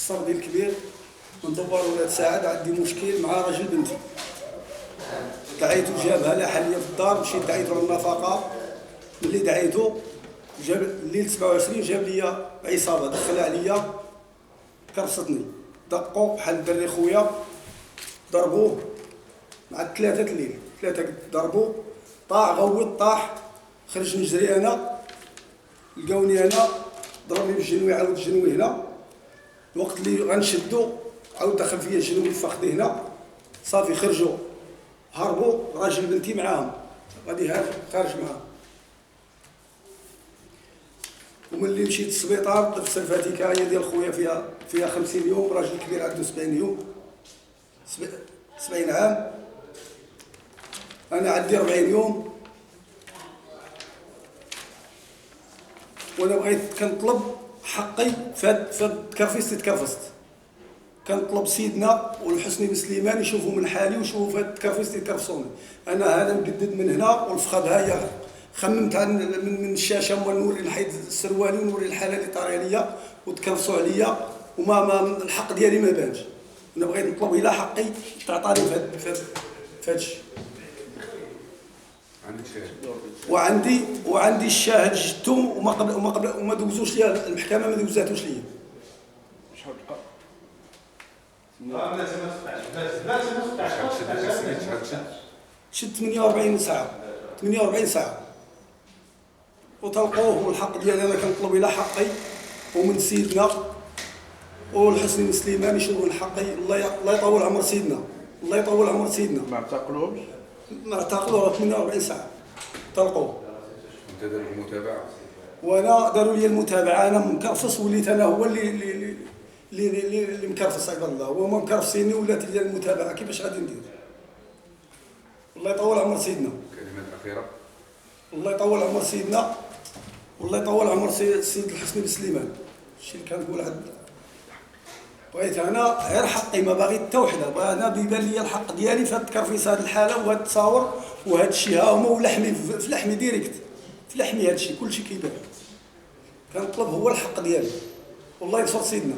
الصردي الكبير من دوار ولاد سعد. عندي مشكل مع راجل بنتي، دعيته جابها لها حاليا في الدار، مشيت دعيته للنفقه. ملي دعيته جاب الليل 27 جاب لي عصابه دخلها عليا كرفتني، دقوا بحال الدري خويا، ضربوه مع 3 الليل، 3 ضربوه، طاح غوت طاح، خرج نجري انا، لقاوني انا ضربني بالجنوي عاود الجنوي هنا، الوقت اللي غنشدو عاود دخل فيا الجنوي في فخذي هنا، صافي خرجوا هربوا، راجل بنتي معاهم غادي خارج معاهم. وملي مشيت للسبيطار درت الفاتيكايه ديال خويا فيها 50 يوم، راجل كبير عنده 70 يوم 70 عام، انا عندي 40 يوم. وانا بغيت كنطلب حقي في هاد التكرفيس اللي تكرفست، كنطلب سيدنا والحسني بن سليمان يشوفوا من حالي ويشوفوا في هاد التكرفيس اللي تكرفسوني. انا هذا مقدد من هنا والفخذ ها هي، خممت من الشاشه ونوري نحيد السروالي ونوري الحاله اللي طاريه ليا وتكرفسوا عليا، وما الحق ديالي ما بانش. انا بغيت نطلب الى حقي تعطاني في هذا الشيء. عندك وعندي الشاهد جدتهم وما دوزوش ليا المحكمه، ما دوزاتوش ليا. شحال بقى؟ شد 48 ساعه 48 ساعه وطلقوه. والحق ديالي انا كنطلب الى حقي ومن سيدنا والحسن بن سليمان يشوفوا من حقي. الله يطول عمر سيدنا، الله يطول عمر سيدنا. ما اعتقلوهمش؟ ما اعتقلوه 48 ساعه طلقوه. انت دار المتابعه؟ وانا داروا لي المتابعه، انا مكرفص وليت انا هو اللي مكرفص عباد الله، وهما مكرفصيني ولات لي المتابعه. كيفاش غادي ندير؟ الله يطول عمر سيدنا. كلمات اخيره؟ الله يطول عمر سيدنا، والله يطول عمر السيد الحسني بن سليمان. الشيء اللي كنقول بغيت انا غير حقي، ما باغي حتى وحده. انا بيبان لي الحق ديالي في هاد التكرفيس، هاد الحاله وهاد التصاور وهاد الشيء ها هما، ولحمي في لحمي ديريكت، في لحمي هاد الشيء كلشي كيبان. كنطلب هو الحق ديالي، والله ينصر سيدنا.